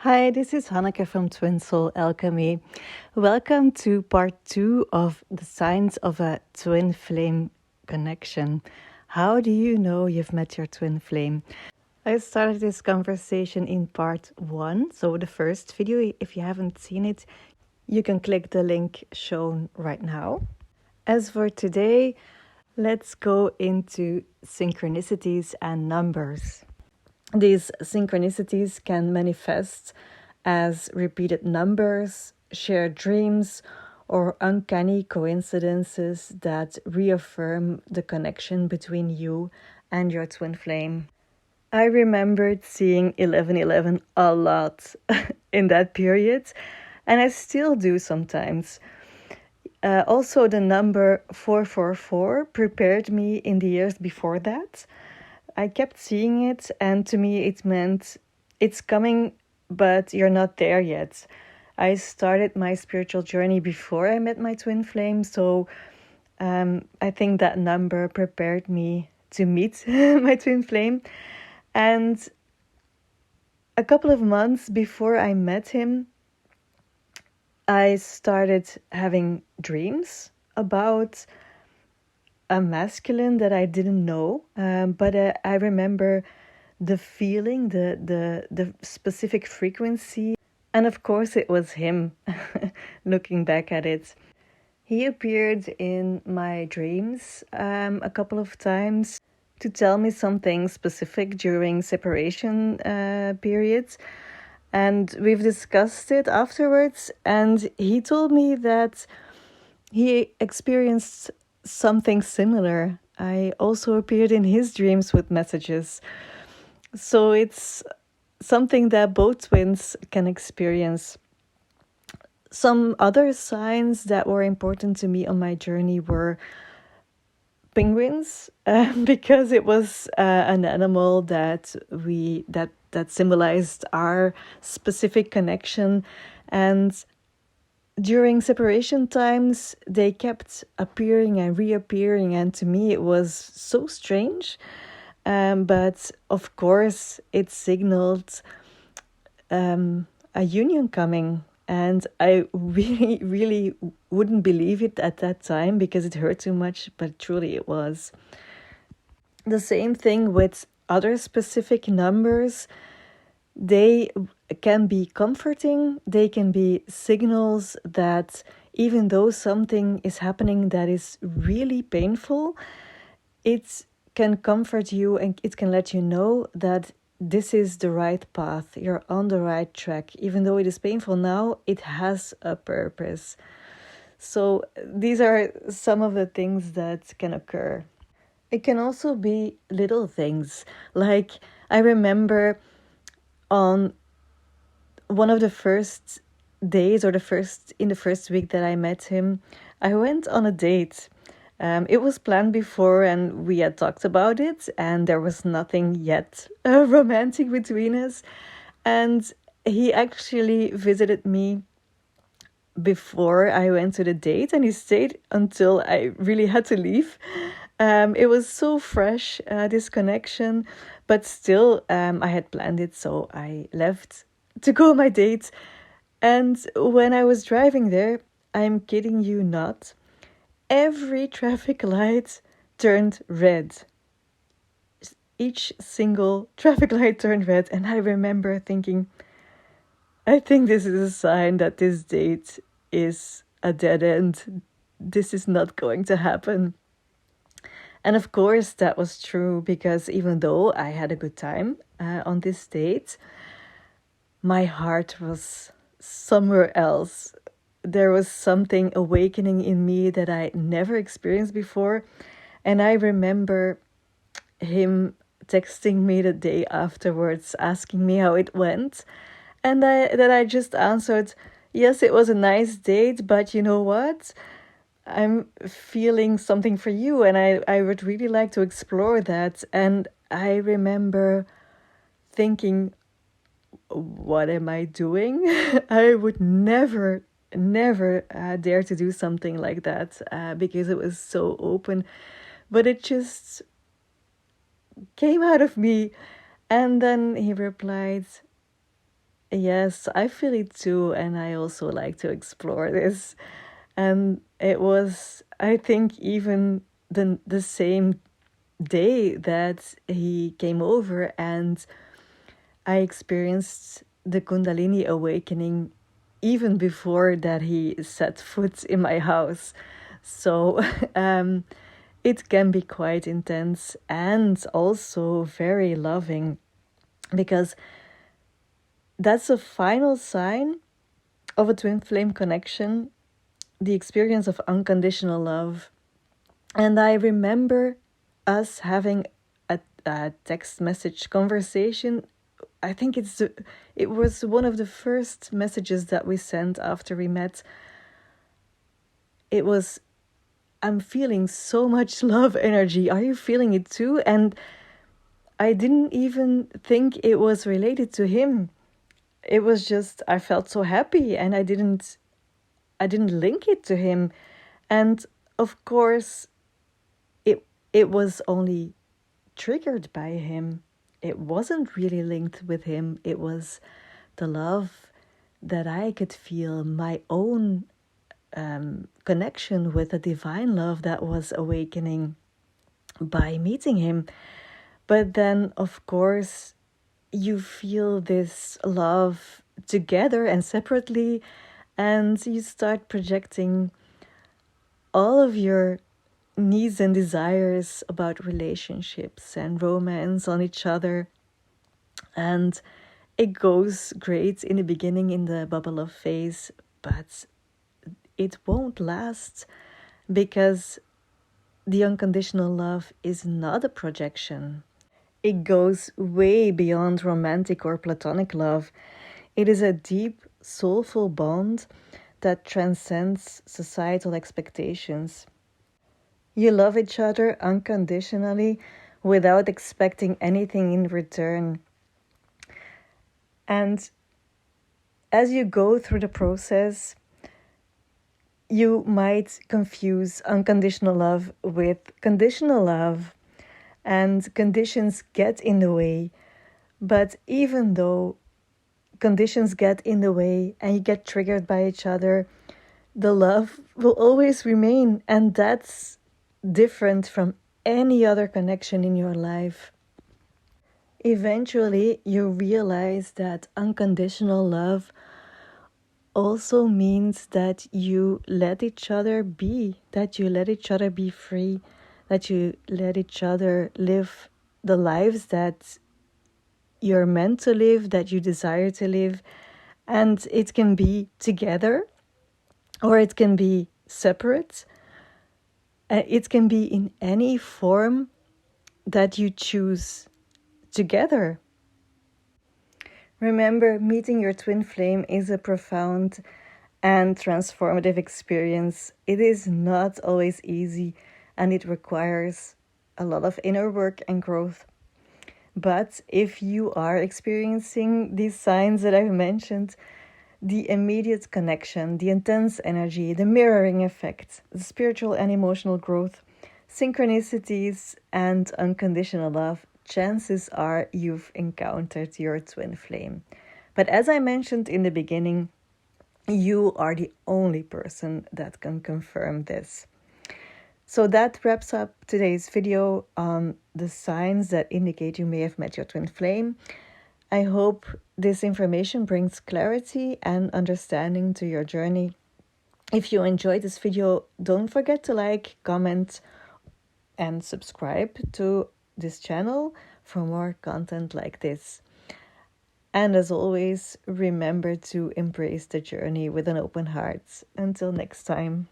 Hi, this is Hanneke from Twin Soul Alchemy. Welcome to part 2 of the signs of a twin flame connection. How do you know you've met your twin flame? I started this conversation in part 1, so the first video. If you haven't seen it, you can click the link shown right now. As for today, let's go into synchronicities and numbers. These synchronicities can manifest as repeated numbers, shared dreams, or uncanny coincidences that reaffirm the connection between you and your twin flame. I remembered seeing 1111 a lot in that period, and I still do sometimes. Also, the number 444 prepared me in the years before that. I kept seeing it, and to me, it meant it's coming, but you're not there yet. I started my spiritual journey before I met my twin flame, so I think that number prepared me to meet my twin flame. And a couple of months before I met him, I started having dreams about a masculine that I didn't know, but I remember the feeling, the specific frequency, and of course it was him. Looking back at it, he appeared in my dreams a couple of times to tell me something specific during separation periods, and we've discussed it afterwards. And he told me that he experienced something similar. I also appeared in his dreams with messages. So it's something that both twins can experience. Some other signs that were important to me on my journey were penguins, because it was an animal that symbolized our specific connection. And during separation times, they kept appearing and reappearing, and to me it was so strange. But of course, it signaled a union coming. And I really, really wouldn't believe it at that time because it hurt too much, but truly it was. The same thing with other specific numbers. They can be comforting, they can be signals that even though something is happening that is really painful, it can comfort you and it can let you know that this is the right path, you're on the right track. Even though it is painful now, it has a purpose. So these are some of the things that can occur. It can also be little things. Like, I remember on one of the first days, or in the first week that I met him, I went on a date. It was planned before and we had talked about it, and there was nothing yet romantic between us. And he actually visited me before I went to the date, and he stayed until I really had to leave. It was so fresh, this connection, but still, I had planned it, so I left to go on my date. And when I was driving there, I'm kidding you not, every traffic light turned red. Each single traffic light turned red, and I remember thinking, I think this is a sign that this date is a dead end. This is not going to happen. And of course, that was true, because even though I had a good time on this date, my heart was somewhere else. There was something awakening in me that I never experienced before. And I remember him texting me the day afterwards, asking me how it went. And I just answered, yes, it was a nice date, but you know what? I'm feeling something for you, and I would really like to explore that. And I remember thinking, what am I doing? I would never dare to do something like that, because it was so open. But it just came out of me. And then he replied, Yes, I feel it too, and I also like to explore this. And it was, I think, even the same day that he came over, and I experienced the Kundalini awakening even before that he set foot in my house. So it can be quite intense and also very loving, because that's a final sign of a twin flame connection, the experience of unconditional love. And I remember us having a text message conversation. I think it was one of the first messages that we sent after we met. It was, I'm feeling so much love energy. Are you feeling it too? And I didn't even think it was related to him. It was just I felt so happy, and I didn't link it to him. And of course, it was only triggered by him. It wasn't really linked with him. It was the love that I could feel, my own connection with the divine love that was awakening by meeting him. But then, of course, you feel this love together and separately, and you start projecting all of your needs and desires about relationships and romance on each other. And it goes great in the beginning in the bubble of phase, but it won't last, because the unconditional love is not a projection. It goes way beyond romantic or platonic love. It is a deep, soulful bond that transcends societal expectations. You love each other unconditionally without expecting anything in return. And as you go through the process, you might confuse unconditional love with conditional love, and conditions get in the way. But even though conditions get in the way and you get triggered by each other, the love will always remain, and that's different from any other connection in your life. Eventually, you realize that unconditional love also means that you let each other be, that you let each other be free, that you let each other live the lives that you're meant to live, that you desire to live. And it can be together, or it can be separate. It can be in any form that you choose together. Remember, meeting your twin flame is a profound and transformative experience. It is not always easy, and it requires a lot of inner work and growth. But if you are experiencing these signs that I've mentioned, the immediate connection, the intense energy, the mirroring effect, the spiritual and emotional growth, synchronicities, and unconditional love, chances are you've encountered your twin flame. But as I mentioned in the beginning, you are the only person that can confirm this. So that wraps up today's video on the signs that indicate you may have met your twin flame. I hope this information brings clarity and understanding to your journey. If you enjoyed this video, don't forget to like, comment, and subscribe to this channel for more content like this. And as always, remember to embrace the journey with an open heart. Until next time.